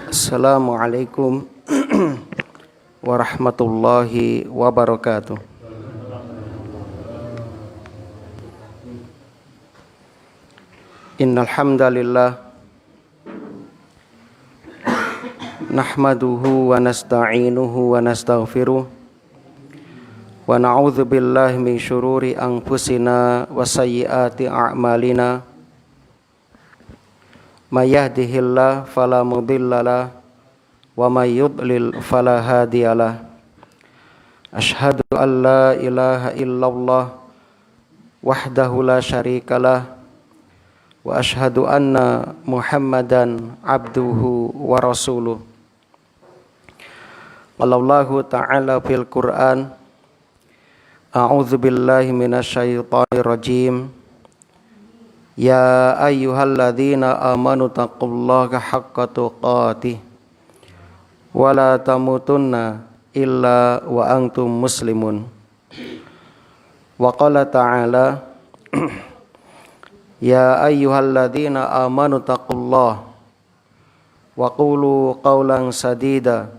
Assalamualaikum warahmatullahi wabarakatuh. Innal hamdalillah nahmaduhu wa nasta'inuhu wa nastaghfiruh wa na'udzu billahi min syururi anfusina wa sayyiati a'malina. May yahdihillahu fala mudhillalah wa may yudlil fala hadiyalah. Asyhadu an la ilaha illallah wahdahu la syarikalah wa asyhadu anna Muhammadan abduhu wa rasuluh. Wallahu ta'ala fil Qur'an, a'udzu billahi minasyaitonir rajim. Ya ayyuhalladzina amanu taqullaha haqqa tuqatih wa la tamutunna illa wa antum muslimun. Wa qala ta'ala ya ayyuhalladzina amanu taqullaha wa qulu qawlan sadida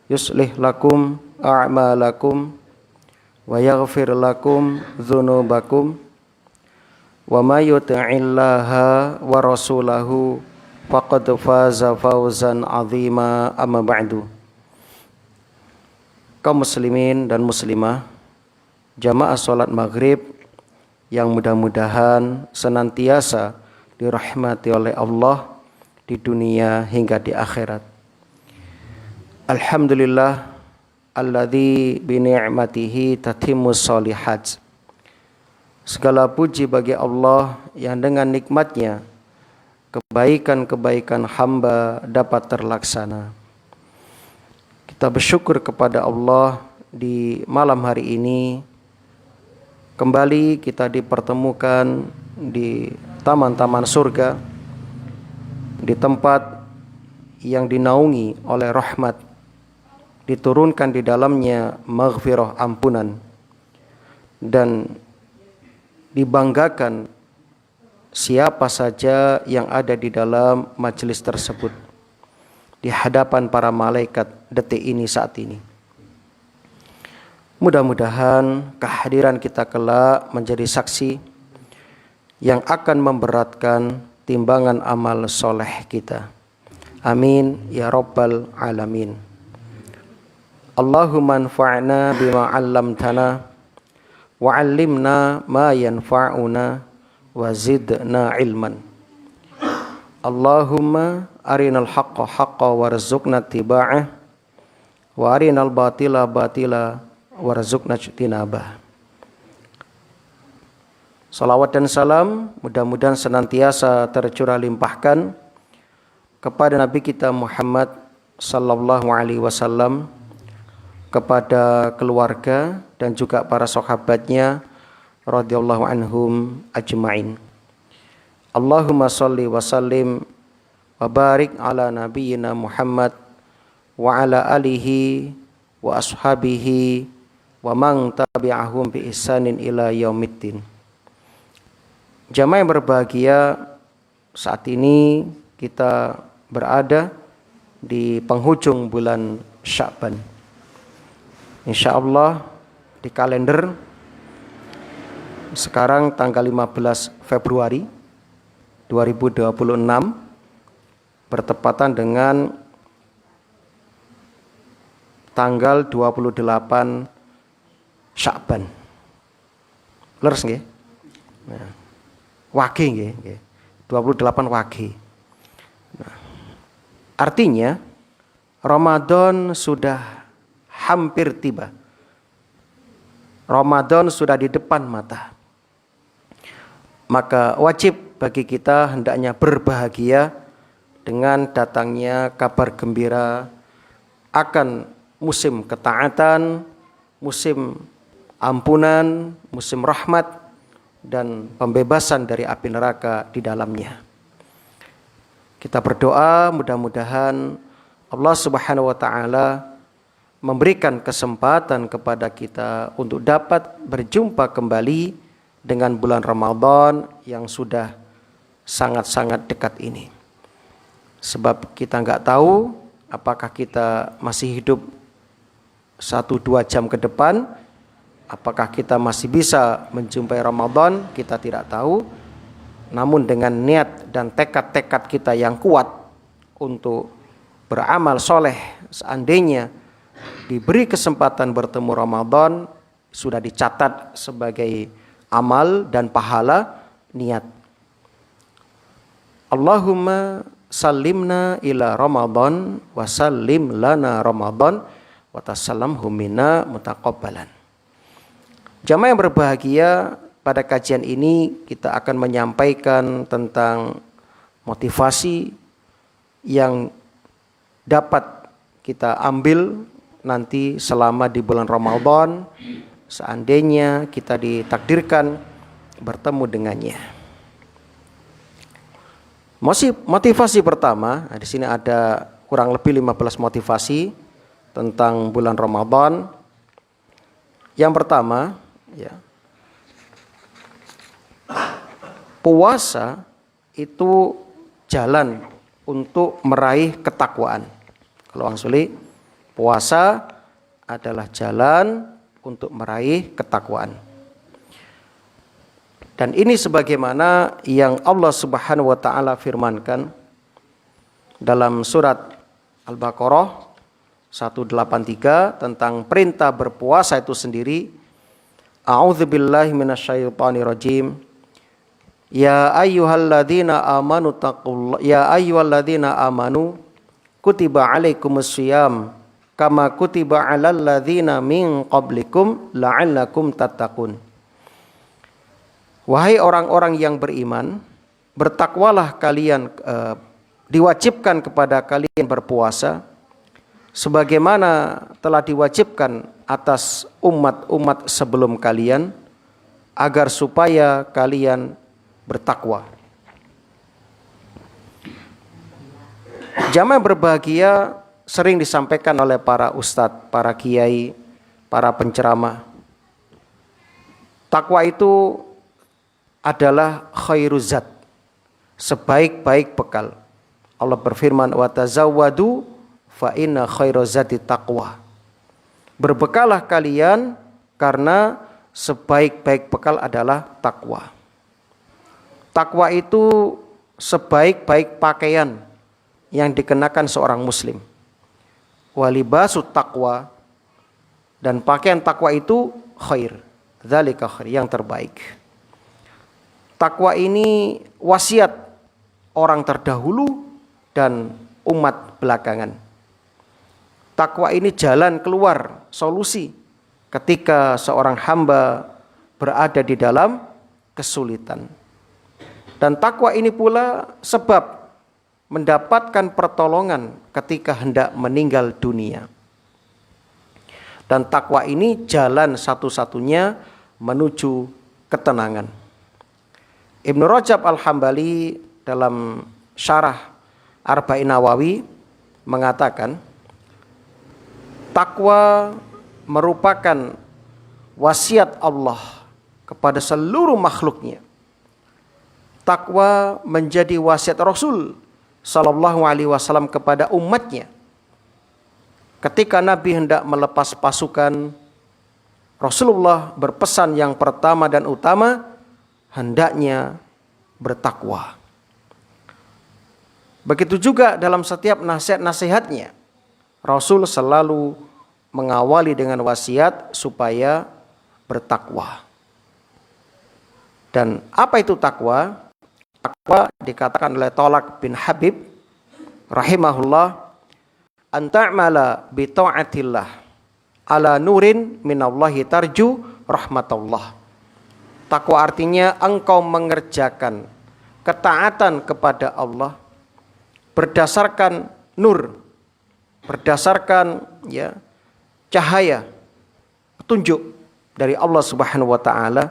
yuslih lakum a'malakum wa yaghfir lakum dzunubakum wa may yuti'illaha wa rasulahu faqad faza fawzan 'azima. Amma ba'du. Kaum muslimin dan muslimah, jamaah salat maghrib yang mudah-mudahan senantiasa dirahmati oleh Allah di dunia hingga di akhirat. Alhamdulillah alladzi bi ni'matihi tatimmus shalihat. Segala puji bagi Allah yang dengan nikmatnya kebaikan-kebaikan hamba dapat terlaksana. Kita bersyukur kepada Allah di malam hari ini kembali kita dipertemukan di taman-taman surga, di tempat yang dinaungi oleh rahmat, diturunkan di dalamnya maghfirah, ampunan, dan dibanggakan siapa saja yang ada di dalam majelis tersebut di hadapan para malaikat detik ini saat ini. Mudah-mudahan kehadiran kita kelak menjadi saksi yang akan memberatkan timbangan amal soleh kita. Amin ya rabbal alamin. Allahumma anfa'na bima 'allamtana wa 'allimna ma yanfa'una wa zidna ilman. Allahumma arinal haqqa haqqa warzuqna ittiba'ah wa arinal batila batila warzuqna ijtinabah. Salawat dan salam mudah-mudahan senantiasa tercurah limpahkan kepada Nabi kita Muhammad sallallahu alaihi wasallam, kepada keluarga dan juga para sahabatnya radhiyallahu anhum ajma'in. Allahumma shalli wa sallim wa barik ala nabiyyina Muhammad wa ala alihi wa ashabihi wa man tabi'ahum bi ihsanin ila yaumiddin. Jamaah yang berbahagia, saat ini kita berada di penghujung bulan Sya'ban. Insyaallah di kalender sekarang tanggal 15 Februari 2026 bertepatan dengan tanggal 28 Sya'ban. Leres nggih? Nah, Wage nggih, 28 Wage. Nah, artinya Ramadan sudah hampir tiba. Ramadan sudah di depan mata. Maka wajib bagi kita hendaknya berbahagia dengan datangnya kabar gembira akan musim ketaatan, musim ampunan, musim rahmat, dan pembebasan dari api neraka di dalamnya. Kita berdoa mudah-mudahan Allah Subhanahu wa taala memberikan kesempatan kepada kita untuk dapat berjumpa kembali dengan bulan Ramadan yang sudah sangat-sangat dekat ini. Sebab kita nggak tahu apakah kita masih hidup 1-2 jam ke depan, apakah kita masih bisa menjumpai Ramadan, kita tidak tahu. Namun dengan niat dan tekad-tekad kita yang kuat untuk beramal soleh, seandainya diberi kesempatan bertemu Ramadan, sudah dicatat sebagai amal dan pahala niat. Allahumma sallimna ila Ramadan wa sallim lana Ramadan wa tasallamhu minna mutaqabbalan. Jamaah yang berbahagia, pada kajian ini kita akan menyampaikan tentang motivasi yang dapat kita ambil nanti selama di bulan Ramadan, seandainya kita ditakdirkan bertemu dengannya. Motivasi pertama, di sini ada kurang lebih 15 motivasi tentang bulan Ramadan. Yang pertama, ya, puasa itu jalan untuk meraih ketakwaan. Kalau Ang Suli, puasa adalah jalan untuk meraih ketakwaan. Dan ini sebagaimana yang Allah Subhanahu wa taala firmankan dalam surat Al-Baqarah 183 tentang perintah berpuasa itu sendiri. A'udzubillahi minasyaitonirrajim. Ya ayyuhalladzina amanu taqullaha kutiba alaikumussyiyam kama kutiba alal ladzina min qablikum la'allakum tattaqun. Wahai orang-orang yang beriman, bertakwalah kalian, diwajibkan kepada kalian berpuasa sebagaimana telah diwajibkan atas umat-umat sebelum kalian, agar supaya kalian bertakwa. Jamaah berbahagia, sering disampaikan oleh para ustadz, para kiai, para penceramah. Takwa itu adalah khairuz zat, sebaik-baik bekal. Allah berfirman, wa tazawwadu fa inna khairuz zati taqwa. Berbekalah kalian karena sebaik-baik bekal adalah takwa. Takwa itu sebaik-baik pakaian yang dikenakan seorang muslim. Walibasut taqwa, dan pakaian takwa itu khair. Dzalika khair, yang terbaik. Takwa ini wasiat orang terdahulu dan umat belakangan. Takwa ini jalan keluar, solusi ketika seorang hamba berada di dalam kesulitan. Dan takwa ini pula sebab mendapatkan pertolongan ketika hendak meninggal dunia. Dan takwa ini jalan satu-satunya menuju ketenangan. Ibnu Rajab Al-Hambali dalam syarah Arba'in Nawawi mengatakan, takwa merupakan wasiat Allah kepada seluruh makhluknya. Takwa menjadi wasiat Rasul Sallallahu Alaihi Wasallam kepada umatnya. Ketika Nabi hendak melepas pasukan, Rasulullah berpesan yang pertama dan utama, hendaknya bertakwa. Begitu juga dalam setiap nasihat-nasihatnya, Rasul selalu mengawali dengan wasiat supaya bertakwa. Dan apa itu takwa? Takwa dikatakan oleh Tolak bin Habib rahimahullah, an ta'mala bi ta'atillah ala nurin minallahi tarju rahmatullah. Takwa artinya engkau mengerjakan ketaatan kepada Allah berdasarkan nur, berdasarkan cahaya petunjuk dari Allah Subhanahu wa taala,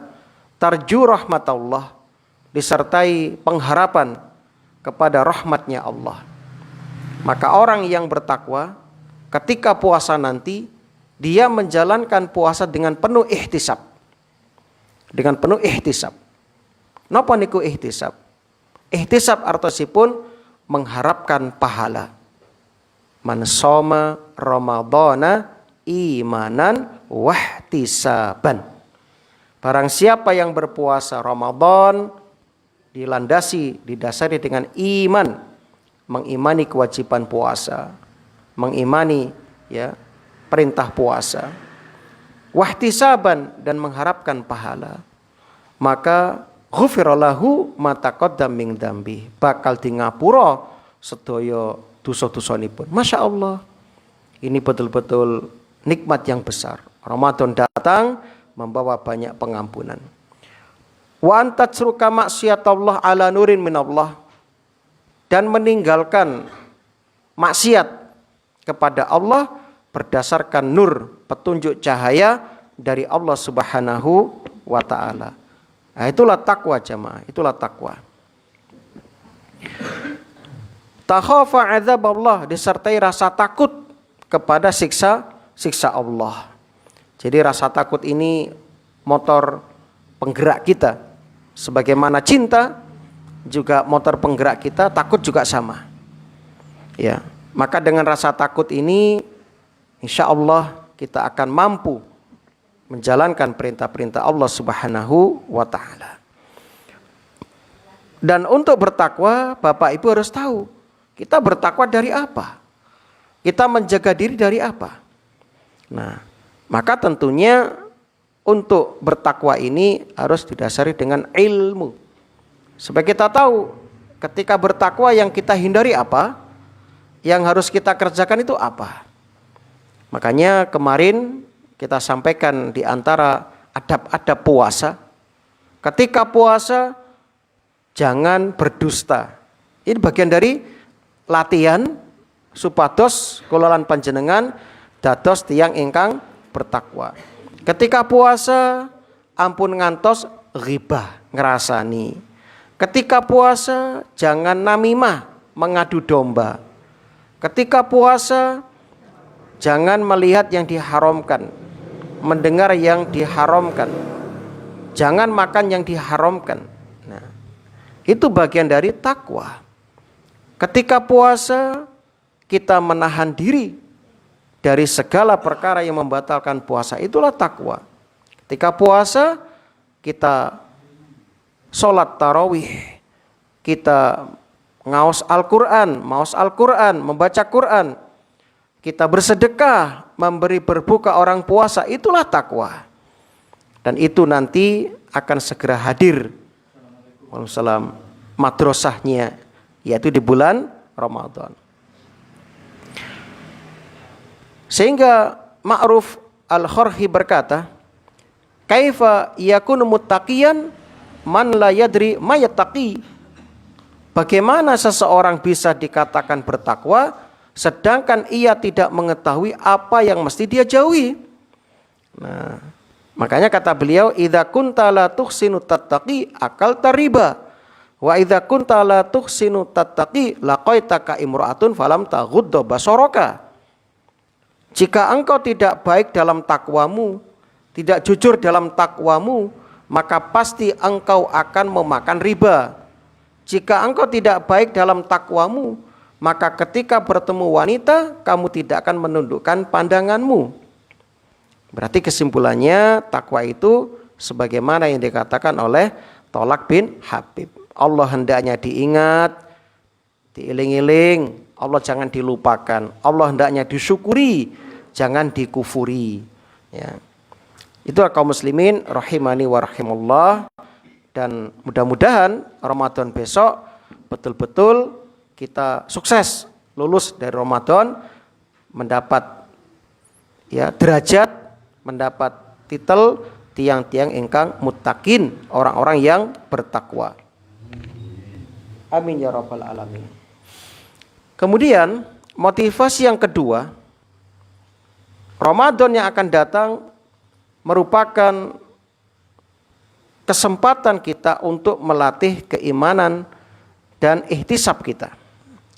tarju rahmatullah, disertai pengharapan kepada rahmatnya Allah. Maka orang yang bertakwa ketika puasa nanti, dia menjalankan puasa dengan penuh ihtisab. Dengan penuh ihtisab. Napa niku ihtisab? Ihtisab artosipun mengharapkan pahala. Man shoma ramadhana imanan wahtisaban. Barang siapa yang berpuasa Ramadan didasari dengan iman, mengimani kewajiban puasa, mengimani perintah puasa, wahtisaban, dan mengharapkan pahala, maka ghufirallahu ma taqaddam min dzambi, bakal di ngapura sedaya dosa-dosanipun. Masya Allah, ini betul-betul nikmat yang besar. Ramadan datang membawa banyak pengampunan. Wa antatsruka maksiatallah ala nurin minallah, dan meninggalkan maksiat kepada Allah berdasarkan nur, petunjuk cahaya dari Allah Subhanahu wa taala. Nah, itulah takwa jamaah, itulah takwa. Takhafa azab Allah, disertai rasa takut kepada siksa Allah. Jadi rasa takut ini motor penggerak kita. Sebagaimana cinta juga motor penggerak kita, takut juga sama. Ya, maka dengan rasa takut ini insya Allah kita akan mampu menjalankan perintah-perintah Allah Subhanahu wa taala. Dan untuk bertakwa, Bapak Ibu harus tahu, kita bertakwa dari apa? Kita menjaga diri dari apa? Nah, maka tentunya untuk bertakwa ini harus didasari dengan ilmu. Supaya kita tahu ketika bertakwa yang kita hindari apa, yang harus kita kerjakan itu apa. Makanya kemarin kita sampaikan di antara adab-adab puasa, ketika puasa jangan berdusta. Ini bagian dari latihan supados kulalan panjenengan dados tiyang ingkang bertakwa. Ketika puasa ampun ngantos ghibah, ngerasani. Ketika puasa jangan namimah, mengadu domba. Ketika puasa jangan melihat yang diharamkan, mendengar yang diharamkan, jangan makan yang diharamkan. Nah, itu bagian dari takwa. Ketika puasa kita menahan diri dari segala perkara yang membatalkan puasa, itulah takwa. Ketika puasa kita sholat tarawih, kita ngaos Al-Quran, maos Al-Quran, membaca Quran, kita bersedekah, memberi berbuka orang puasa, itulah takwa. Dan itu nanti akan segera hadir, waalaikumsalam, madrasahnya, yaitu di bulan Ramadan. Sehingga Ma'ruf Al-Kharhi berkata, kaifa yakunu muttaqiyan man la yadri ma yattaqi. Bagaimana seseorang bisa dikatakan bertakwa sedangkan ia tidak mengetahui apa yang mesti dia jauhi. Nah, makanya kata beliau, idza kunta la tuhsinu tattaqi akalta riba wa idza kunta la tuhsinu tattaqi laqaitaka imra'atun falam taghudda basaraka. Jika engkau tidak baik dalam takwamu, tidak jujur dalam takwamu, maka pasti engkau akan memakan riba. Jika engkau tidak baik dalam takwamu, maka ketika bertemu wanita, kamu tidak akan menundukkan pandanganmu. Berarti kesimpulannya, takwa itu sebagaimana yang dikatakan oleh Tolak bin Habib. Allah hendaknya diingat, diiling-iling, Allah jangan dilupakan. Allah hendaknya disyukuri, jangan dikufuri. Ya. Itu kaum muslimin rahimani wa rahimallah, dan mudah-mudahan Ramadan besok betul-betul kita sukses lulus dari Ramadan, mendapat ya derajat, mendapat titel tiang-tiang ingkang muttaqin, orang-orang yang bertakwa. Amin ya rabbal alamin. Kemudian motivasi yang kedua, Ramadan yang akan datang merupakan kesempatan kita untuk melatih keimanan dan ihtisab kita.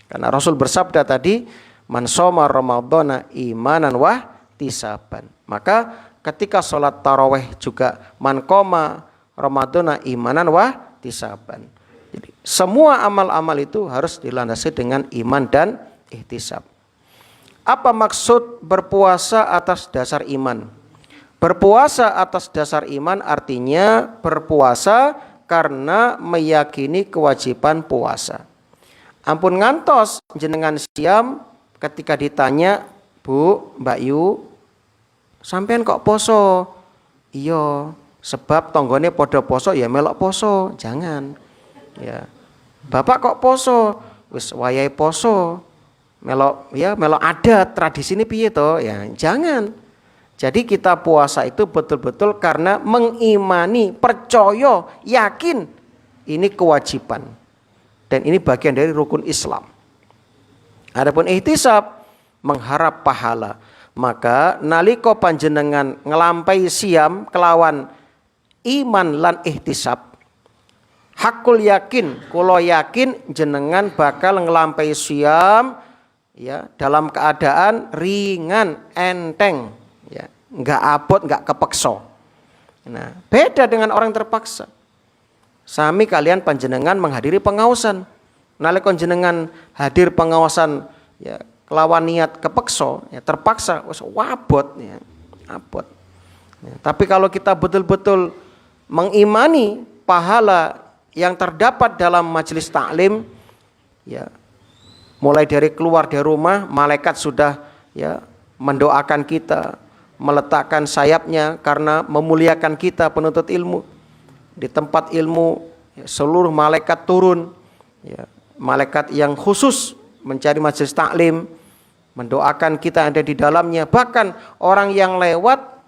Karena Rasul bersabda tadi, man shoma ramadhana imanan wa ihtisaban. Maka ketika sholat tarawih juga man qoma ramadhana imanan wa ihtisaban. Jadi semua amal-amal itu harus dilandasi dengan iman dan ihtisab. Apa maksud berpuasa atas dasar iman? Berpuasa atas dasar iman artinya berpuasa karena meyakini kewajiban puasa. Ampun ngantos jenengan siam ketika ditanya, Bu, Mbak Yu, sampean kok poso? Iya, sebab tonggone podo poso ya melok poso. Jangan. Ya. Bapak kok poso? Wis wayahe poso. Melok adat tradisi ini piye to? Ya, jangan. Jadi kita puasa itu betul-betul karena mengimani, percaya, yakin ini kewajiban. Dan ini bagian dari rukun Islam. Adapun ihtisab, mengharap pahala. Maka nalika panjenengan ngelampai siam kelawan iman lan ihtisab, hakul yakin, kula yakin jenengan bakal ngelampai siam ya dalam keadaan ringan, enteng. Ya, enggak abot, enggak kepeksa. Nah, beda dengan orang terpaksa. Sami kalian panjenengan menghadiri pengawasan. Nalika jenengan hadir pengawasan ya kelawan niat kepeksa, ya terpaksa wis wabot ya, abot. Ya, tapi kalau kita betul-betul mengimani pahala yang terdapat dalam majelis taklim, ya mulai dari keluar dari rumah malaikat sudah ya mendoakan kita, meletakkan sayapnya karena memuliakan kita penuntut ilmu. Di tempat ilmu ya, seluruh malaikat turun ya, malaikat yang khusus mencari majelis taklim mendoakan kita ada di dalamnya. Bahkan orang yang lewat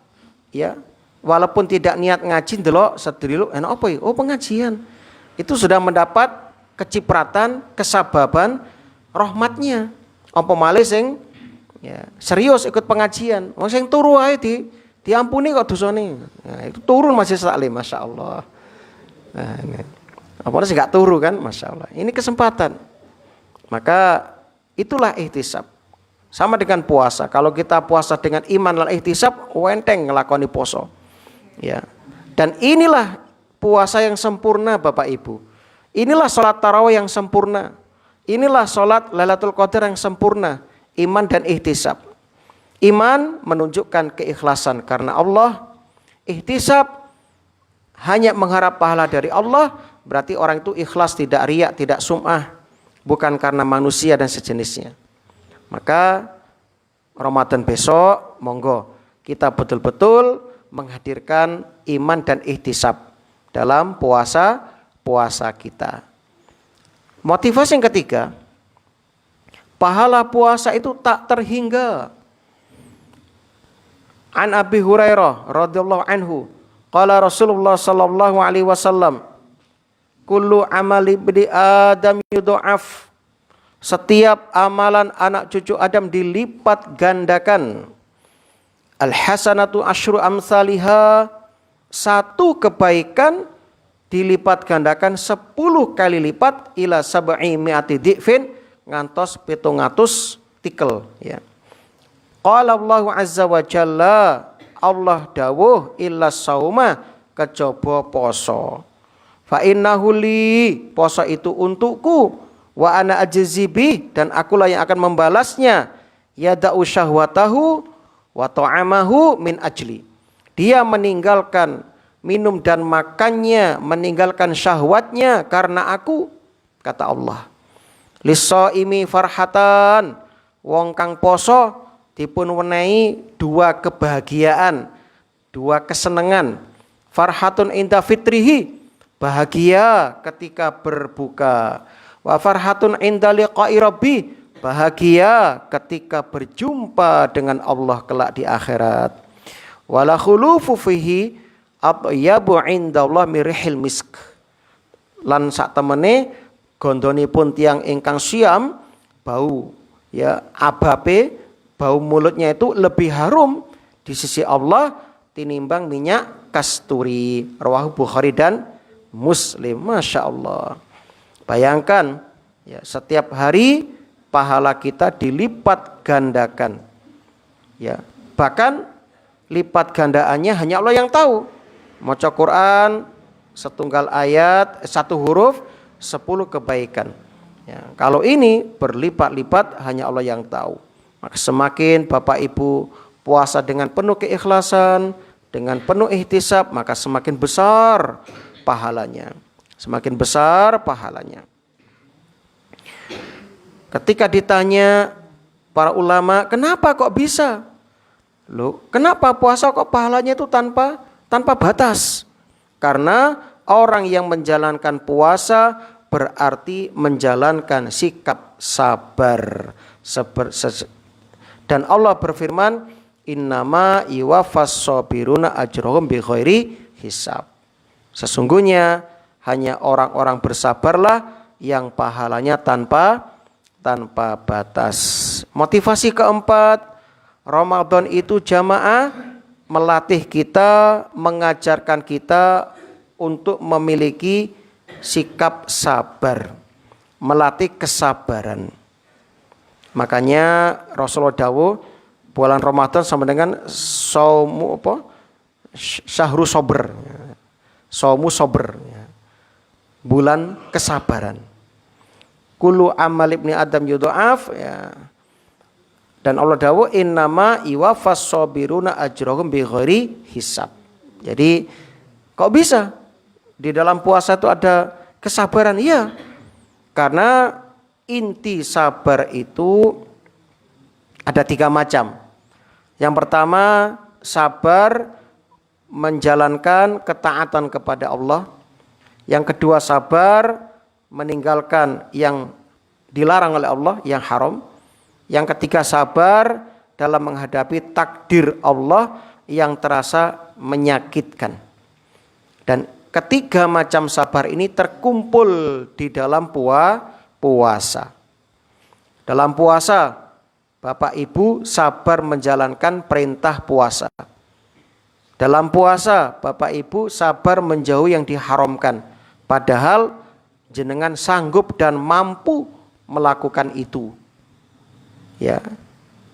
ya walaupun tidak niat ngaji ndelok sedherek enak apa ya? Oh, pengajian. Itu sudah mendapat kecipratan, kesababan rahmatnya. Apa malih sing ya serius ikut pengajian. Wong sing turu ae diampuni kok dosane. Nah, itu turun majelis taklim, masyaallah. Nah, ini. Apalagi sih nggak turu kan, masya Allah. Ini kesempatan. Maka itulah ihtisab. Sama dengan puasa. Kalau kita puasa dengan iman dan ihtisab, wenteng ngelakoni poso. Ya. Dan inilah puasa yang sempurna, Bapak Ibu. Inilah sholat tarawih yang sempurna. Inilah sholat Lailatul Qadar yang sempurna. Iman dan ihtisab. Iman menunjukkan keikhlasan karena Allah. Ihtisab hanya mengharap pahala dari Allah, berarti orang itu ikhlas, tidak riak, tidak sum'ah, bukan karena manusia dan sejenisnya. Maka Ramadan besok monggo kita betul-betul menghadirkan iman dan ihtisab dalam puasa kita. Motivasi yang ketiga, pahala puasa itu tak terhingga. An Abi Hurairah radhiyallahu anhu qala Rasulullah sallallahu alaihi wasallam, kullu amali ibni Adam yudha'af. Setiap amalan anak cucu Adam dilipat gandakan. Al hasanatu asyru amsalihha. Satu kebaikan dilipat gandakan 10 kali lipat ila sab'i mi'ati dhi'fin ngantos 700 tikel ya. Qala Allah azza wa jalla, Allah dawuh illa sauma kejaba poso. Fa innahu li, poso itu untukku, wa ana ajzibi, dan akulah yang akan membalasnya. Yada'u syahwatahu wa ta'amahu min ajli. Dia meninggalkan minum dan makannya, meninggalkan syahwatnya karena aku, kata Allah. Lis-shaimi farhatan, wong kang poso dipun wenehi dua kebahagiaan, dua kesenangan. Farhatun inda fitrihi, bahagia ketika berbuka. Wa farhatun inda liqa'i rabbi, bahagia ketika berjumpa dengan Allah kelak di akhirat. Wala khulufu fihi atyabu indallah mirihil misk. Lan sak temene gondonipun tiang ingkang siam bau ya abape, bau mulutnya itu lebih harum di sisi Allah tinimbang minyak kasturi. Rawahu Bukhari dan Muslim. Masya Allah. Bayangkan ya, setiap hari pahala kita dilipat gandakan. Ya, bahkan lipat gandaannya hanya Allah yang tahu. Maca Quran setunggal ayat, satu huruf, 10 kebaikan. Ya, kalau ini berlipat-lipat hanya Allah yang tahu. Maka semakin Bapak Ibu puasa dengan penuh keikhlasan, dengan penuh ihtisab, maka semakin besar pahalanya. Semakin besar pahalanya. Ketika ditanya para ulama, kenapa kok bisa? Loh, kenapa puasa kok pahalanya itu tanpa batas? Karena orang yang menjalankan puasa berarti menjalankan sikap sabar. Dan Allah berfirman, innama yuwaffas sabiruna ajrohum bighairi hisab. Sesungguhnya hanya orang-orang bersabarlah yang pahalanya tanpa batas. Motivasi keempat, Ramadan itu jamaah melatih kita, mengajarkan kita untuk memiliki sikap sabar, melatih kesabaran. Makanya Rasulullah dawuh bulan Ramadan sama dengan saumu apa? Syahrul sabr. Saumu sabr. Bulan kesabaran. Kullu amal ibni Adam yudha'af ya. Dan Allah dawuh innama iwaffas sabiruna ajrahum bighairi hisab. Jadi kok bisa di dalam puasa itu ada kesabaran? Iya. Karena inti sabar itu ada 3 macam. Yang pertama, sabar menjalankan ketaatan kepada Allah. Yang kedua, sabar meninggalkan yang dilarang oleh Allah, yang haram. Yang ketiga, sabar dalam menghadapi takdir Allah yang terasa menyakitkan. Dan ketiga macam sabar ini terkumpul di dalam puasa. Dalam puasa, Bapak Ibu sabar menjalankan perintah puasa. Dalam puasa, Bapak Ibu sabar menjauhi yang diharamkan. Padahal jenengan sanggup dan mampu melakukan itu. Ya.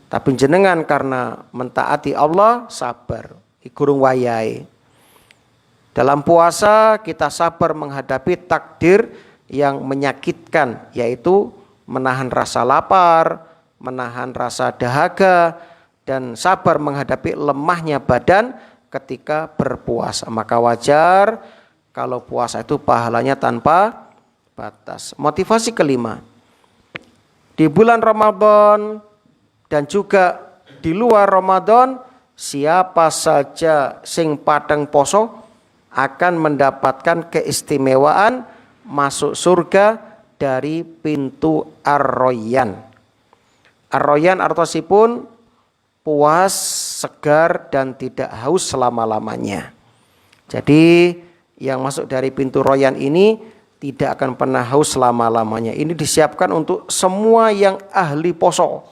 Tapi jenengan karena mentaati Allah sabar, ikurung wayai. Dalam puasa kita sabar menghadapi takdir yang menyakitkan, yaitu menahan rasa lapar, menahan rasa dahaga, dan sabar menghadapi lemahnya badan ketika berpuasa. Maka wajar kalau puasa itu pahalanya tanpa batas. Motivasi kelima, di bulan Ramadan dan juga di luar Ramadan, siapa saja sing padang poso akan mendapatkan keistimewaan masuk surga dari pintu Ar-Royan. Ar-Royan artosipun puas, segar, dan tidak haus selama-lamanya. Jadi yang masuk dari pintu Royan ini tidak akan pernah haus selama-lamanya. Ini disiapkan untuk semua yang ahli poso.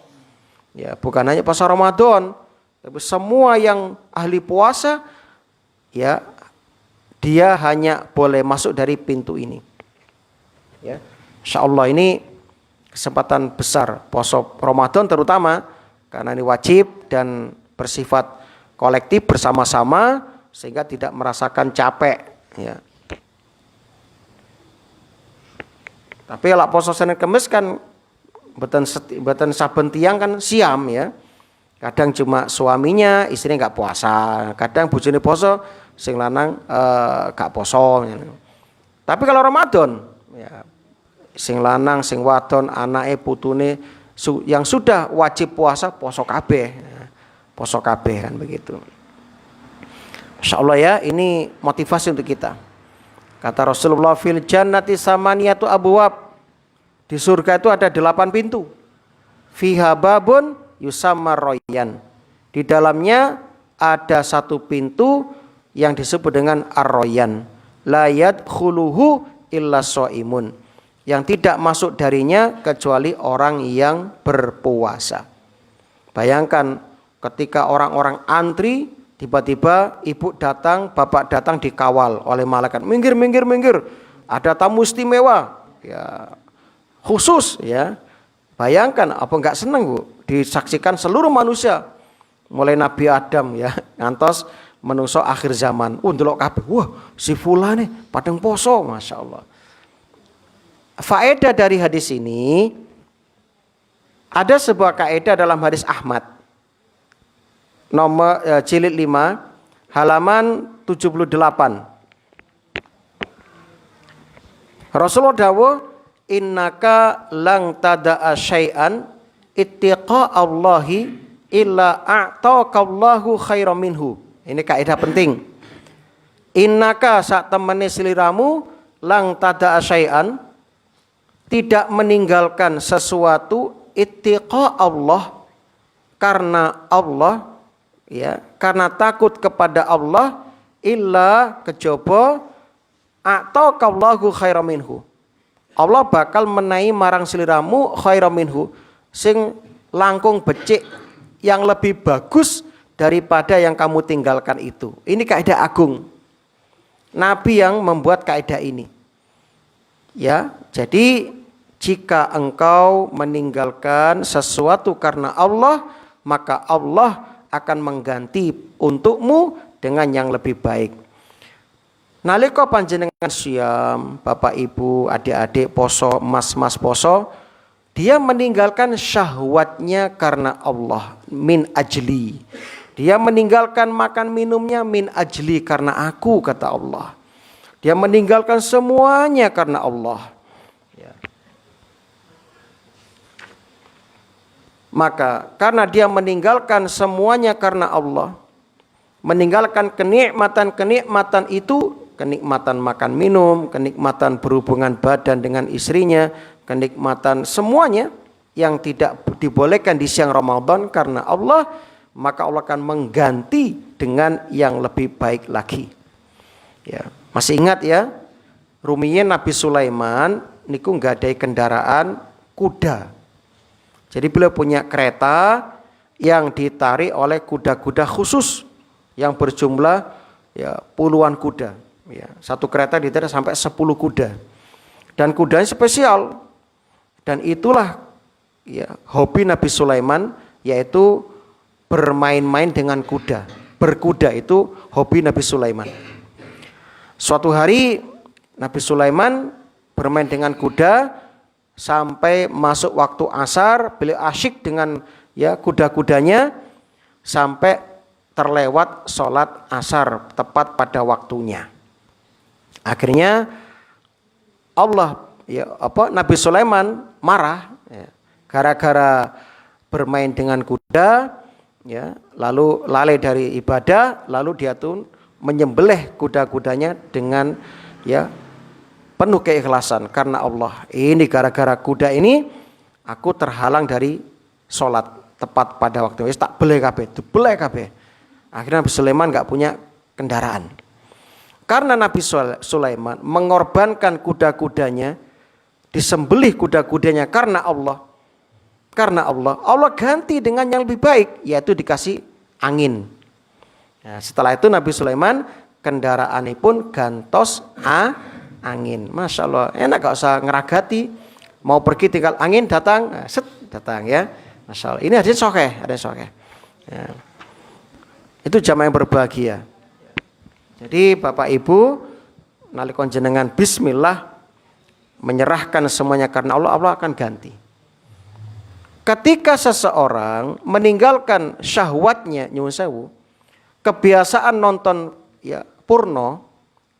Ya, bukan hanya puasa Ramadan, tapi semua yang ahli puasa, ya, dia hanya boleh masuk dari pintu ini. Ya, insyaallah ini kesempatan besar puasa Ramadan terutama karena ini wajib dan bersifat kolektif bersama-sama sehingga tidak merasakan capek. Ya. Tapi kalau poso Senin Kemis kan beten saben tiang kan siam ya. Kadang cuma suaminya, istrinya nggak puasa. Kadang bojone poso, sing lanang gak poso. Tapi kalau Ramadan, ya, sing lanang, sing wadon, anake, putune yang sudah wajib puasa poso kabeh. Poso kabeh kan begitu. Insyaallah ya, ini motivasi untuk kita. Kata Rasulullah, fil jannati samaniyatu abwab. Di surga itu ada 8 pintu. Fiha babun yusamma royan. Di dalamnya ada satu pintu yang disebut dengan ar-royan. La yadkhuluhu illa shaimun. Yang tidak masuk darinya kecuali orang yang berpuasa. Bayangkan ketika orang-orang antri, tiba-tiba ibu datang, bapak datang dikawal oleh malaikat. Minggir, minggir, minggir. Ada tamu istimewa. Ya, khusus ya. Bayangkan apa enggak senang Bu? Disaksikan seluruh manusia. Mulai Nabi Adam ya, ngantos menungso akhir zaman. Ndelok kabeh. Wah, si fulan nih padang poso, Masya Allah. Faedah dari hadis ini, ada sebuah kaidah dalam hadis Ahmad. Nomor jilid 5 halaman 78. Rasulullah dawuh, innaka lang tada'a syai'an ittiqa Allahi illa a'taqallahu khairan minhu. Ini kaidah penting. Innaka sak temene sliramu lang tada'a syai'an, tidak meninggalkan sesuatu, ittiqa Allah, karena Allah ya, karena takut kepada Allah, illa kejaba a'taqallahu khairan minhu. Allah bakal menahi marang sliramu khairan minhu, sing langkung becik, yang lebih bagus daripada yang kamu tinggalkan itu. Ini kaidah agung. Nabi yang membuat kaidah ini. Ya, jadi jika engkau meninggalkan sesuatu karena Allah, maka Allah akan mengganti untukmu dengan yang lebih baik. Nalika panjenengan siam, bapak ibu, adik-adik poso, mas-mas poso, dia meninggalkan syahwatnya karena Allah, min ajli. Dia meninggalkan makan minumnya min ajli, karena aku, kata Allah. Dia meninggalkan semuanya karena Allah. Ya. Maka karena dia meninggalkan semuanya karena Allah, meninggalkan kenikmatan-kenikmatan itu, kenikmatan makan minum, kenikmatan berhubungan badan dengan istrinya, kenikmatan semuanya yang tidak dibolehkan di siang Ramadan karena Allah, maka Allah akan mengganti dengan yang lebih baik lagi. Ya, masih ingat ya, rumiyin Nabi Sulaiman niku nggadai kendaraan kuda. Jadi beliau punya kereta yang ditarik oleh kuda-kuda khusus yang berjumlah ya puluhan kuda. Ya, satu kereta ditarik sampai 10 kuda. Dan kudanya spesial. Dan itulah ya hobi Nabi Sulaiman, yaitu bermain-main dengan kuda. Berkuda itu hobi Nabi Sulaiman. Suatu hari Nabi Sulaiman bermain dengan kuda sampai masuk waktu asar, beliau asyik dengan ya kuda-kudanya sampai terlewat sholat asar tepat pada waktunya. Akhirnya Nabi Sulaiman marah ya, gara-gara bermain dengan kuda ya, lalu lalai dari ibadah, lalu dia tuh menyembelih kuda-kudanya dengan ya penuh keikhlasan karena Allah. Ini gara-gara kuda ini aku terhalang dari sholat tepat pada waktu. Tak boleh kabeh. Akhirnya Nabi Sulaiman enggak punya kendaraan. Karena Nabi Sulaiman mengorbankan kuda-kudanya, disembelih kuda-kudanya karena Allah. Allah ganti dengan yang lebih baik, yaitu dikasih angin. Nah, setelah itu Nabi Sulaiman kendaraannya pun gantos angin. Masya Allah, enak, gak usah ngeragati. Mau pergi tinggal angin datang, datang ya. Masya Allah, ini ada sokeh. Ya. Itu jamaah yang berbahagia. Jadi Bapak Ibu, nalika jenengan bismillah menyerahkan semuanya karena Allah, Allah akan ganti. Ketika seseorang meninggalkan syahwatnya, nyuwun sewu, kebiasaan nonton ya porno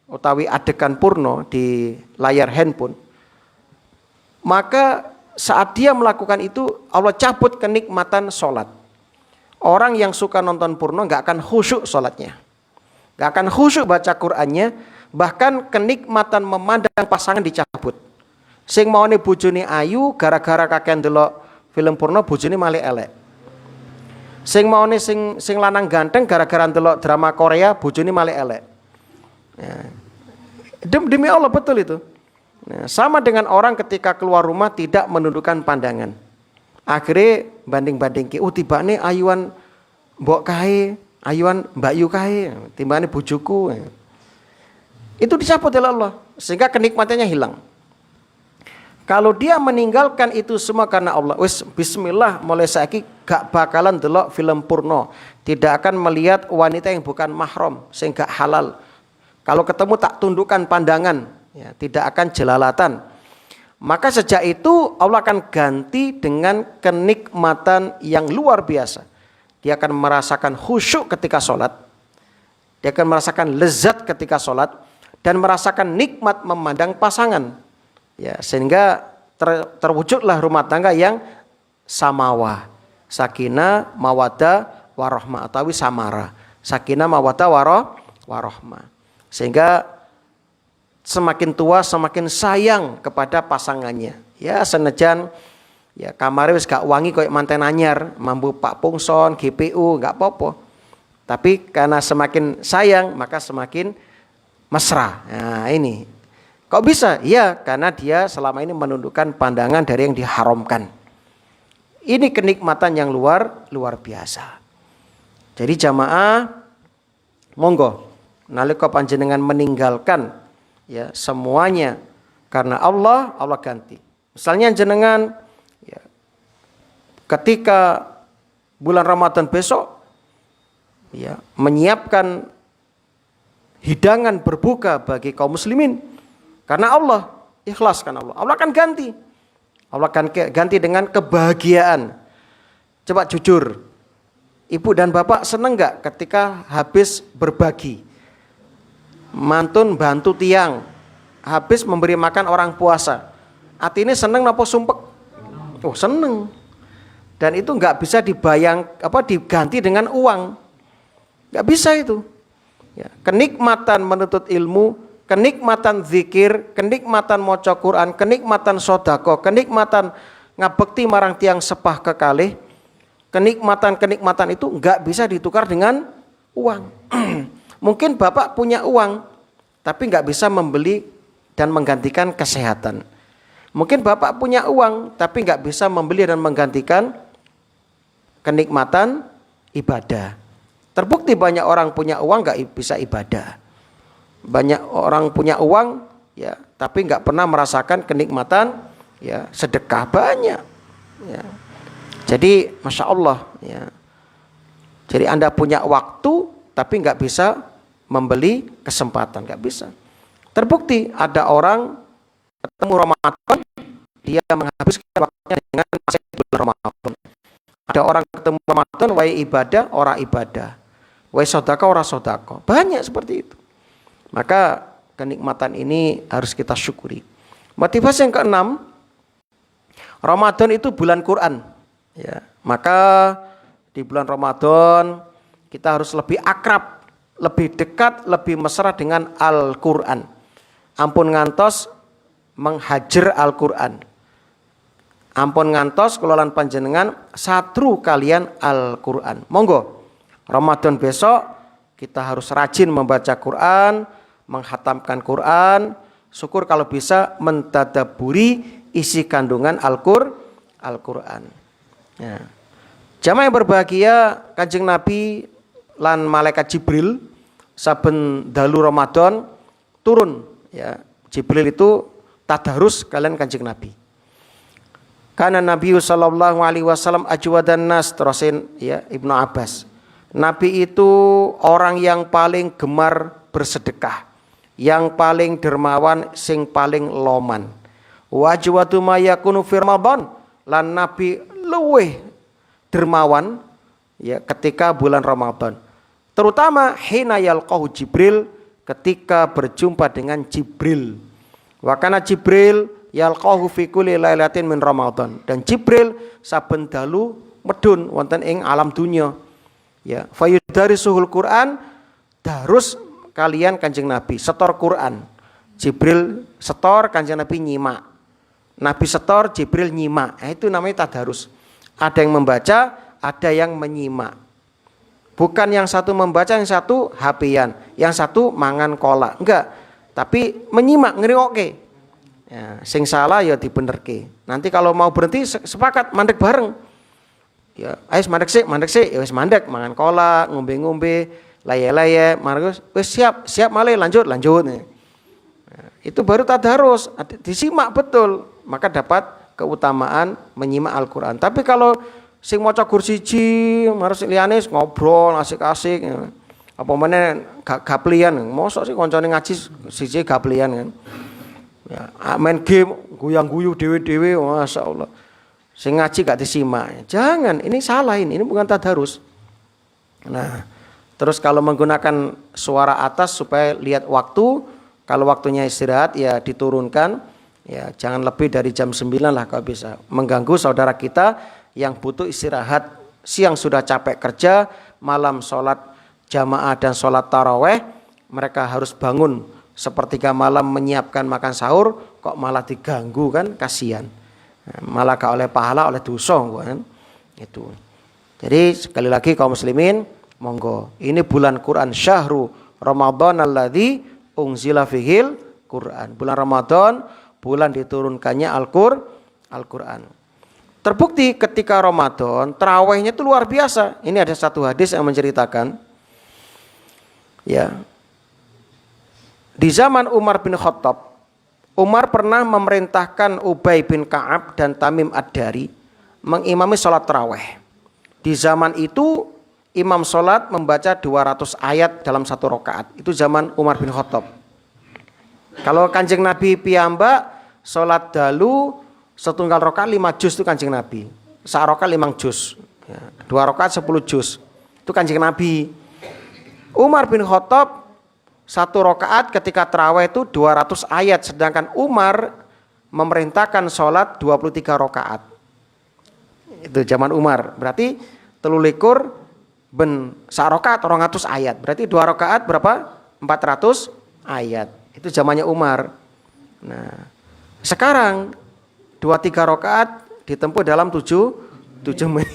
utawi adegan porno di layar handphone, maka saat dia melakukan itu Allah cabut kenikmatan sholat. Orang yang suka nonton porno nggak akan khusyuk sholatnya, nggak akan khusyuk baca Qur'annya, bahkan kenikmatan memandang pasangan dicabut. Sing maune bojone ayu gara-gara kakean delok film porno bojone malah elek. Sing maune sing lanang ganteng gara-gara delok drama Korea bojone malah elek. Ya. Demi Allah betul itu. Nah, sama dengan orang ketika keluar rumah tidak menundukkan pandangan. Akhirnya banding-bandingke, tibane ayuan mbok kae, ayuan Mbak Yu kae, timbane bojoku. Itu dicabut oleh Allah sehingga kenikmatannya hilang. Kalau dia meninggalkan itu semua karena Allah, wis bismillah mulai saiki gak bakalan delok film porno, tidak akan melihat wanita yang bukan mahram sehingga halal. Kalau ketemu tak tundukkan pandangan, ya, tidak akan jelalatan. Maka sejak itu Allah akan ganti dengan kenikmatan yang luar biasa. Dia akan merasakan khusyuk ketika sholat. Dia akan merasakan lezat ketika sholat. Dan merasakan nikmat memandang pasangan. Ya, sehingga terwujudlah rumah tangga yang samawa. Sakinah, mawaddah, warahmah. Atau samara. Sakinah, mawaddah, warahmah. Sehingga semakin tua semakin sayang kepada pasangannya. Ya senajan ya kamare wis gak wangi koyo manten anyar, mambu Pak Pungson, GPU gak apa-apa. Tapi karena semakin sayang maka semakin mesra. Nah, ini. Kok bisa? Ya, karena dia selama ini menundukkan pandangan dari yang diharamkan. Ini kenikmatan yang luar biasa. Jadi jamaah monggo nalika panjenengan meninggalkan ya semuanya karena Allah ganti. Misalnya jenengan ya, ketika bulan Ramadan besok ya menyiapkan hidangan berbuka bagi kaum muslimin karena Allah, ikhlas karena Allah akan ganti. Allah akan ganti dengan kebahagiaan. Coba jujur, ibu dan bapak seneng gak ketika habis berbagi? Mantun bantu tiang, habis memberi makan orang puasa, artinya seneng napa sumpek? Oh seneng. Dan itu nggak bisa diganti dengan uang, nggak bisa itu. Ya, kenikmatan menuntut ilmu, kenikmatan zikir, kenikmatan maca Quran, kenikmatan sodako, kenikmatan ngabekti marang tiang sepah kekalih, kenikmatan itu nggak bisa ditukar dengan uang. Mungkin bapak punya uang, tapi nggak bisa membeli dan menggantikan kesehatan. Mungkin bapak punya uang, tapi nggak bisa membeli dan menggantikan kenikmatan ibadah. Terbukti banyak orang punya uang nggak bisa ibadah. Banyak orang punya uang, ya, tapi nggak pernah merasakan kenikmatan, ya, sedekah banyak. Ya. Jadi, masya Allah, ya. Jadi Anda punya waktu. Tapi nggak bisa membeli kesempatan, nggak bisa. Terbukti ada orang ketemu Ramadan, dia menghabiskan waktunya dengan masih bulan Ramadan. Ada orang ketemu Ramadan, wae ibadah, ora ibadah, wae sodako, ora sodako. Banyak seperti itu. Maka kenikmatan ini harus kita syukuri. Motivasi yang keenam, Ramadan itu bulan Quran. Ya, maka di bulan Ramadan kita harus lebih akrab, lebih dekat, lebih mesra dengan Al-Quran. Ampun ngantos menghajar Al-Quran. Ampun ngantos kelolaan panjenengan satru kalian Al-Quran. Monggo, Ramadan besok kita harus rajin membaca Quran, menghatamkan Quran. Syukur kalau bisa mentadaburi isi kandungan Al-Quran. Ya. Jamaah yang berbahagia, Kanjeng Nabi lan malaikat Jibril saben dalu Ramadan turun, ya. Jibril itu tadarus kalian Kanjeng Nabi. Karena Nabi sallallahu alaihi wasallam ajwadan nas, terusin ya Ibnu Abbas. Nabi itu orang yang paling gemar bersedekah, yang paling dermawan, sing paling loman. Wajwatu ma yakunu fi Ramadan, lan Nabi luweh dermawan ya ketika bulan Ramadan. Terutama hina yalqahu Jibril, ketika berjumpa dengan Jibril. Wa kana Jibril yalqahu fi kulli lailatin min Ramadan. Dan Jibril saben dalu medun wonten ing alam dunya. Ya, fayudarisuhul Quran, darus kalian Kanjeng Nabi, setor Quran. Jibril setor, Kanjeng Nabi nyimak. Nabi setor, Jibril nyimak. Itu namanya tadarus. Ada yang membaca, ada yang menyimak. Bukan yang satu membaca, yang satu HP-an, yang satu mangan kolak. Enggak. Tapi menyimak, ngriokke. Ya, sing salah ya dibenerke. Nanti kalau mau berhenti sepakat mandek bareng. Ya, ayo mandek sik, ya wis mandek, mangan kolak, ngombe-ngombe, laye-laye, margus wis siap malih lanjut. Nah, itu baru tadarus, disimak betul, maka dapat keutamaan menyimak Al-Qur'an. Tapi kalau sing maca kursi siji, marang liyane ngobrol asik-asik, ya. Apa meneh gaplian, mosok sih koncone ngaji siji gaplian kan. Ya, main game, guyang-guyu dhewe-dhewe, masyaallah. Sing ngaji gak disimak. Jangan, ini salah ini bukan tadarus. Nah, terus kalau menggunakan suara atas supaya lihat waktu, kalau waktunya istirahat ya diturunkan, ya jangan lebih dari jam 9 lah kalau bisa. Mengganggu saudara kita yang butuh istirahat, siang sudah capek kerja, malam sholat jamaah dan sholat taraweh, mereka harus bangun sepertiga malam menyiapkan makan sahur, kok malah diganggu kan, kasihan. Malah gak oleh pahala, oleh dosa kan. Itu. Jadi sekali lagi kaum muslimin, monggo. Ini bulan Quran, syahru Ramadan alladzi unzila fihil Quran. Bulan Ramadan, bulan diturunkannya Al-Quran. Terbukti ketika Ramadan, tarawihnya itu luar biasa. Ini ada satu hadis yang menceritakan, ya, di zaman Umar bin Khattab, Umar pernah memerintahkan Ubay bin Ka'ab dan Tamim Ad-Dari mengimami sholat tarawih. Di zaman itu imam sholat membaca 200 ayat dalam satu rakaat. Itu zaman Umar bin Khattab. Kalau Kanjeng Nabi piyambak sholat dalu setunggal rakaat 5 juz itu Kanjeng Nabi. Sak rakaat 5 juz. Ya, 2 rakaat 10 juz. Itu Kanjeng Nabi. Umar bin Khattab satu rakaat ketika tarawih itu 200 ayat, sedangkan Umar memerintahkan sholat 23 rakaat. Itu zaman Umar. Berarti 23 ben sak rakaat 200 ayat. Berarti 2 rakaat berapa? 400 ayat. Itu zamannya Umar. Nah, sekarang 2-3 rakaat ditempuh dalam 7 menit.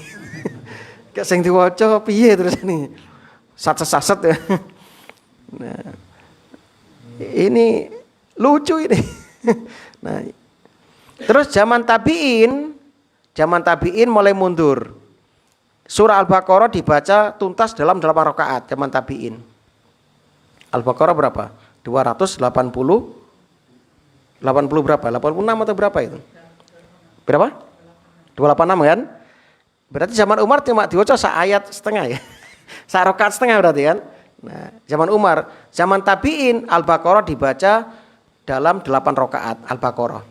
Kayak sing diwaca piye terus ini. Saset-saset ya. Nah, ini lucu ini. Nah, terus zaman tabi'in mulai mundur. Surah Al-Baqarah dibaca tuntas dalam 8 rakaat zaman tabi'in. Al-Baqarah berapa? 280 berapa? 86 atau berapa itu? Berapa? 286 kan? Berarti zaman Umar cuma diwaca ayat setengah ya. Rakaat setengah berarti kan? Nah, zaman Umar, zaman tabi'in Al-Baqarah dibaca dalam 8 rakaat Al-Baqarah.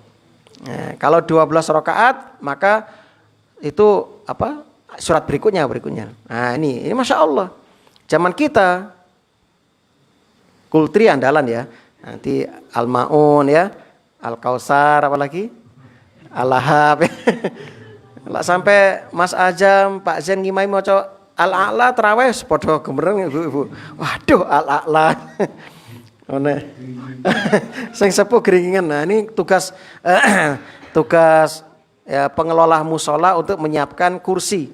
Nah, kalau 12 rakaat maka itu apa? Surat berikutnya. Nah, ini Masya Allah. Zaman kita kultri andalan ya. Nanti Al-Maun ya, Al-Kausar apalagi? Al-Lahab. Lah sampai Mas Ajam, Pak Zen ngimai maca Al-A'la terawih padha gemereng ibu-ibu. Waduh, Al-A'la. One. Sing sepuh geringingan. Nah, ini tugas ya, pengelola musola untuk menyiapkan kursi.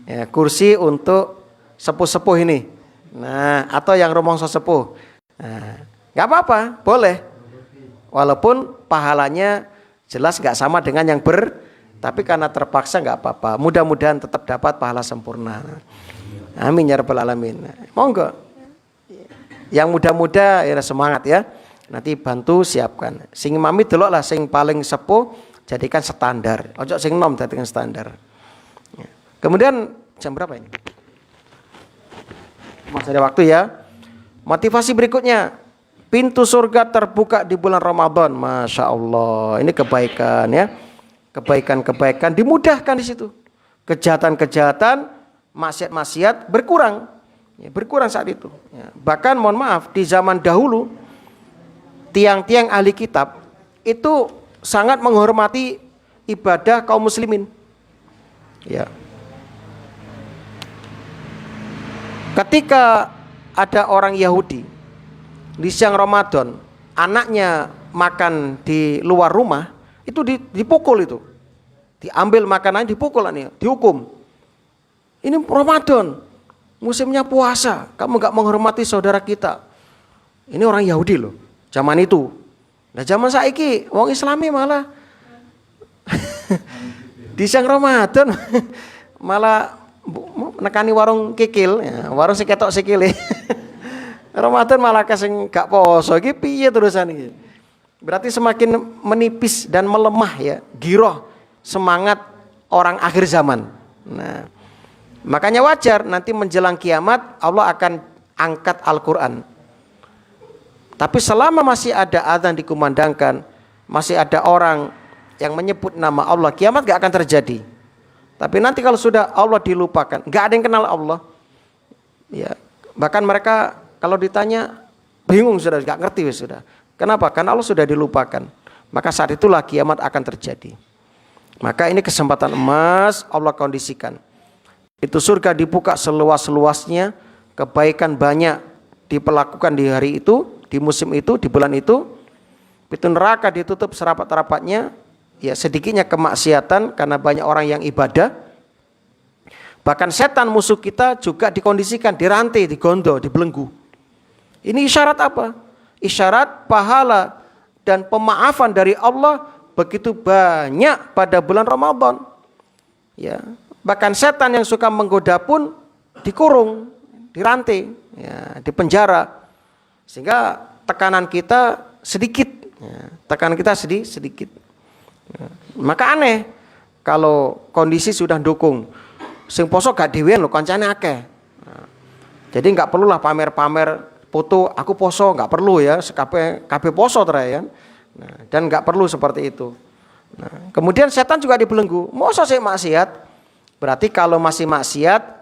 Ya, kursi untuk sepuh-sepuh ini. Nah, atau yang rumangsa sepuh. Nah, enggak apa-apa, boleh. Walaupun pahalanya jelas enggak sama dengan yang tapi karena terpaksa enggak apa-apa. Mudah-mudahan tetap dapat pahala sempurna. Amin ya rabbal alamin. Monggo. Yang muda-muda ya semangat ya. Nanti bantu siapkan. Sing imami delok lah sing paling sepuh jadikan standar. Ojo sing nom jadikan standar. Kemudian jam berapa ini? Masih ada waktu ya. Motivasi berikutnya, pintu surga terbuka di bulan Ramadan. Masya Allah, ini kebaikan ya. Kebaikan-kebaikan dimudahkan di situ. Kejahatan-kejahatan, maksiat-maksiat berkurang. Ya, berkurang saat itu. Ya. Bahkan mohon maaf, di zaman dahulu tiang-tiang ahli kitab itu sangat menghormati ibadah kaum muslimin. Ya. Ketika ada orang Yahudi di siang Ramadan, anaknya makan di luar rumah, itu dipukul itu. Diambil makanannya, dipukul anaknya, dihukum. Ini Ramadan, musimnya puasa, kamu gak menghormati saudara kita. Ini orang Yahudi loh, zaman itu. Nah zaman saiki wong Islami malah di siang Ramadan malah nekani warung kikil, ya, warung siketok sikile. Ramadan malah kasing gak poso, iki piye terusan iki? Berarti semakin menipis dan melemah ya, giroh semangat orang akhir zaman. Nah, makanya wajar nanti menjelang kiamat Allah akan angkat Al-Qur'an. Tapi selama masih ada azan dikumandangkan, masih ada orang yang menyebut nama Allah, kiamat gak akan terjadi. Tapi nanti kalau sudah Allah dilupakan, gak ada yang kenal Allah. Ya, bahkan mereka kalau ditanya bingung sudah, gak ngerti sudah. Kenapa? Karena Allah sudah dilupakan. Maka saat itulah kiamat akan terjadi. Maka ini kesempatan emas Allah kondisikan. Itu surga dibuka seluas-luasnya, kebaikan banyak diperlakukan di hari itu, di musim itu, di bulan itu. Pintu neraka ditutup serapat-rapatnya, ya sedikitnya kemaksiatan karena banyak orang yang ibadah. Bahkan setan musuh kita juga dikondisikan, dirantai, digondo, dibelenggu. Ini isyarat apa? Isyarat pahala dan pemaafan dari Allah begitu banyak pada bulan Ramadan. Ya, bahkan setan yang suka menggoda pun dikurung, dirantai, ya, dipenjara. Sehingga tekanan kita sedikit, ya, tekanan kita sedikit. Ya. Maka aneh kalau kondisi sudah dukung, sing poso gak dhewean lho, kancane akeh. Nah, jadi nggak perlulah pamer-pamer foto aku poso, nggak perlu ya, kabeh poso ya. Nah, dan nggak perlu seperti itu. Nah, kemudian setan juga dibelenggu. Masa sih maksiat? Berarti kalau masih maksiat,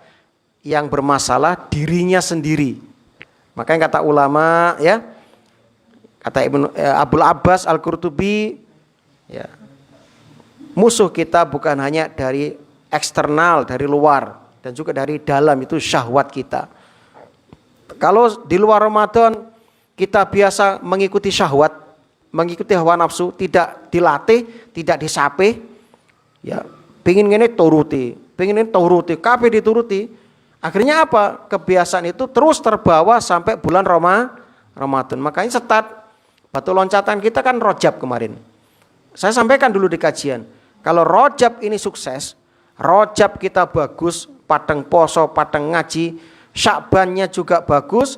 yang bermasalah dirinya sendiri. Makanya kata ulama ya, kata Abul Abbas Al-Qurtubi ya, musuh kita bukan hanya dari eksternal, dari luar, dan juga dari dalam, itu syahwat kita. Kalau di luar Ramadan kita biasa mengikuti syahwat, mengikuti hawa nafsu, tidak dilatih, tidak disape, ya, pengin ngene turuti, kabeh dituruti. Akhirnya apa? Kebiasaan itu terus terbawa sampai bulan Ramadan. Makanya batu loncatan kita kan Rajab kemarin. Saya sampaikan dulu di kajian. Kalau Rajab ini sukses, Rajab kita bagus, padang poso, padang ngaji, Sya'bannya juga bagus,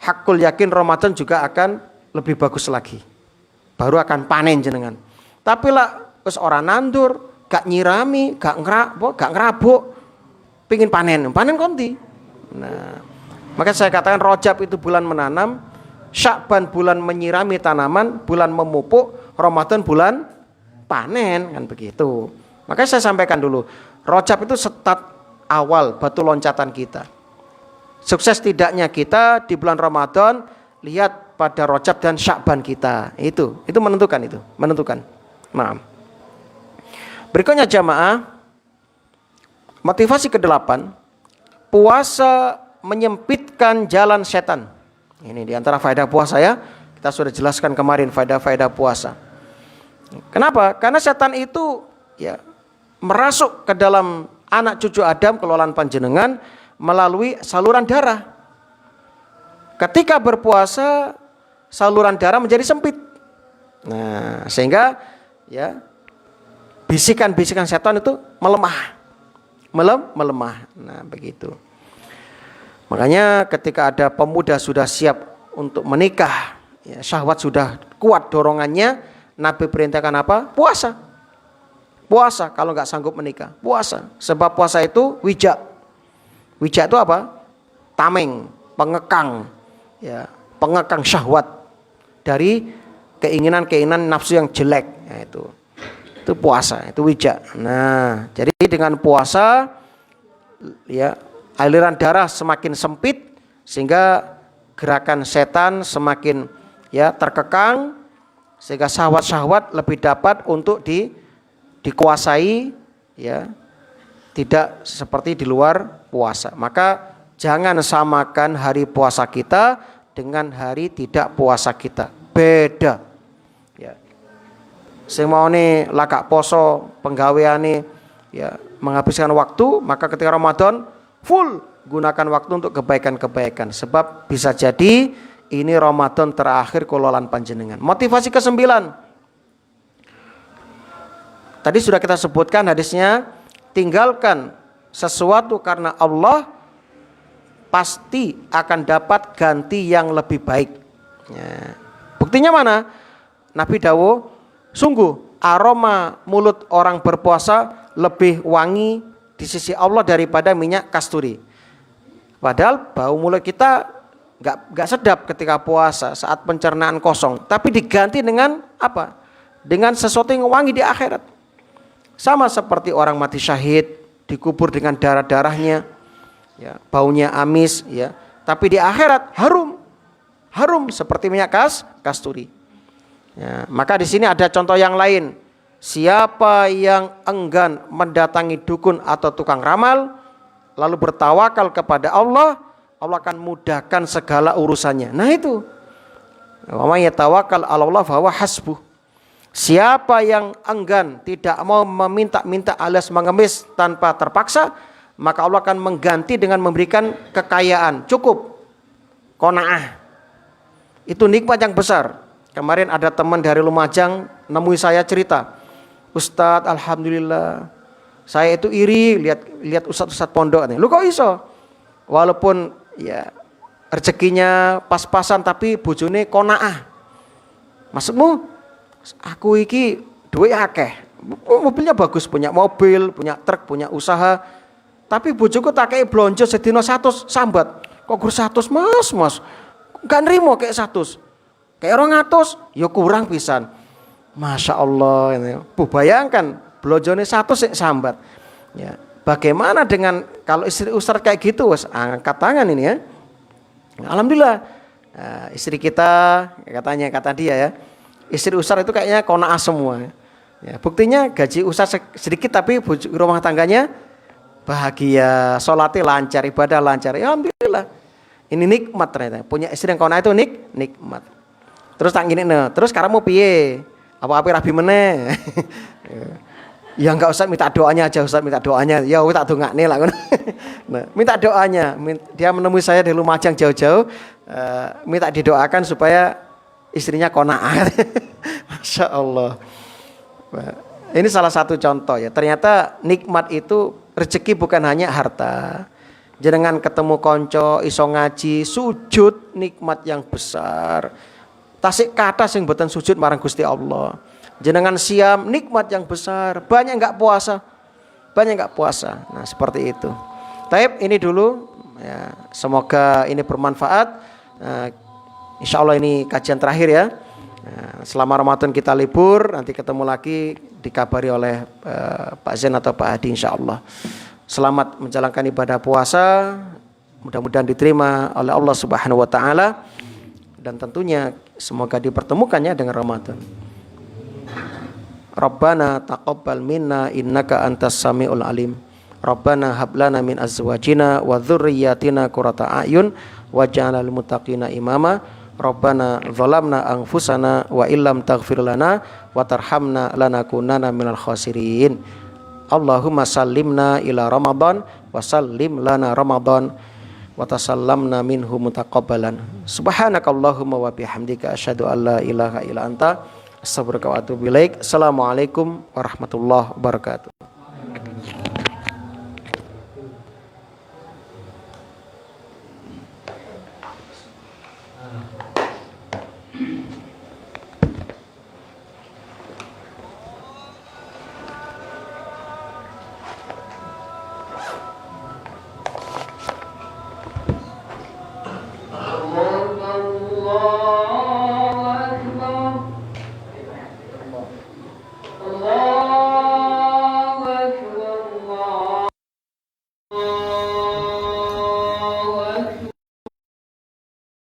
hakul yakin Ramadan juga akan lebih bagus lagi. Baru akan panen jenengan. Tapi lah wis ora nandur, gak nyirami, gak ngerabuk, pingin panen konti. Nah, maka saya katakan Rajab itu bulan menanam, Sya'ban bulan menyirami tanaman, bulan memupuk, Ramadan bulan panen, kan begitu. Makanya saya sampaikan dulu, Rajab itu start awal batu loncatan kita. Sukses tidaknya kita di bulan Ramadan, lihat pada Rajab dan Sya'ban kita. Itu menentukan. Nah, berikutnya jamaah, motivasi ke-8, puasa menyempitkan jalan setan. Ini diantara faedah puasa ya. Kita sudah jelaskan kemarin faedah-faedah puasa. Kenapa? Karena setan itu ya merasuk ke dalam anak cucu Adam, kelolaan panjenengan, melalui saluran darah. Ketika berpuasa, saluran darah menjadi sempit. Nah, sehingga ya bisikan-bisikan setan itu melemah. Nah, begitu. Makanya ketika ada pemuda sudah siap untuk menikah, ya, syahwat sudah kuat dorongannya, Nabi perintahkan apa? Puasa. Kalau nggak sanggup menikah, puasa. Sebab puasa itu wija. Wija itu apa? Tameng, pengekang, ya, pengekang syahwat dari keinginan nafsu yang jelek. Ya, itu puasa, itu wija. Nah, jadi dengan puasa, ya, aliran darah semakin sempit sehingga gerakan setan semakin ya terkekang, sehingga syahwat-syahwat lebih dapat untuk dikuasai, ya, tidak seperti di luar puasa. Maka jangan samakan hari puasa kita dengan hari tidak puasa kita, beda. Ya. Sing maune lagak poso, penggaweane ya menghabiskan waktu, maka ketika Ramadan full gunakan waktu untuk kebaikan-kebaikan, sebab bisa jadi ini Ramadan terakhir kololan panjenengan. Motivasi ke-9. Tadi sudah kita sebutkan hadisnya, tinggalkan sesuatu karena Allah pasti akan dapat ganti yang lebih baik. Ya. Buktinya mana? Nabi dawuh, sungguh aroma mulut orang berpuasa lebih wangi di sisi Allah daripada minyak kasturi. Padahal bau mulut kita nggak sedap ketika puasa saat pencernaan kosong, tapi diganti dengan apa? Dengan sesuatu yang wangi di akhirat. Sama seperti orang mati syahid dikubur dengan darah-darahnya, ya, baunya amis, ya, tapi di akhirat harum seperti minyak kasturi. Ya, maka di sini ada contoh yang lain. Siapa yang enggan mendatangi dukun atau tukang ramal, lalu bertawakal kepada Allah, Allah akan mudahkan segala urusannya. Nah itu. Wa may yatawakkal 'ala Allah fa huwa hasbuh. Siapa yang enggan, tidak mau meminta-minta alias mengemis tanpa terpaksa, maka Allah akan mengganti dengan memberikan kekayaan, cukup. Qanaah. Itu nikmat yang besar. Kemarin ada teman dari Lumajang nemui saya cerita, Ustadz, alhamdulillah, saya itu iri lihat ustadz pondok nih. Lu kok iso? Walaupun ya rezekinya pas-pasan tapi bojone qanaah. Maksudmu aku iki duit akeh. Mobilnya bagus, punya mobil, punya truk, punya usaha. Tapi bojoku tak kei blonjo sedina 100 sambat. Kok gur 100, Mas? Gak nrimo kayak 100. Kayak 200, ya kurang pisan. Masya Allah ini. Bayangkan blonjone 100 sik sambat. Ya, bagaimana dengan kalau istri ustaz kayak gitu, wes angkat tangan ini ya. Alhamdulillah. Nah, istri kita kata dia ya. Istri ustaz itu kayaknya qanaah semua. Ya, buktinya gaji ustaz sedikit tapi rumah tangganya bahagia, sholatnya lancar, ibadah lancar. Ya, alhamdulillah. Ini nikmat ternyata. Punya istri yang qanaah itu nikmat. Terus tak gini, terus sekarang mau piye? Apa-apa rabi meneh. Ya enggak usah minta doanya aja, Ustaz, minta doanya. Ya wis tak dongakne lah. Nah, minta doanya. Dia menemui saya di Lumajang jauh-jauh, minta didoakan supaya istrinya qanaah. Masya Allah. Ini salah satu contoh ya. Ternyata nikmat itu rezeki bukan hanya harta. Jenengan ketemu konco, iso ngaji, sujud, nikmat yang besar. Tasik kata sing boten sujud marang Gusti Allah. Jenengan siam, nikmat yang besar. Banyak enggak puasa. Nah, seperti itu. Taib, ini dulu ya, semoga ini bermanfaat. Insya Allah ini kajian terakhir ya. Selama Ramadan kita libur, nanti ketemu lagi dikabari oleh Pak Zain atau Pak Hadi insya Allah. Selamat menjalankan ibadah puasa. Mudah-mudahan diterima oleh Allah Subhanahu wa taala. Dan tentunya semoga dipertemukannya dengan Ramadan. Rabbana taqabbal minna innaka antas samiul alim. Rabbana hab lana min azwajina wa dzurriyyatina qurrata a'yun waj'alna lil muttaqina imama. Rabbana zalamna anfusana wa illam taghfir lana wa tarhamna lanakunanna minal khasirin. Allahumma sallimna ila Ramadan wa sallim lana Ramadan wa tasallamna minhu mutaqabbalan. Subhanakallahumma wa bihamdika asyhadu an la ilaha illa anta astaghfiruka wa atubu ilaik. Assalamualaikum warahmatullahi wabarakatuh.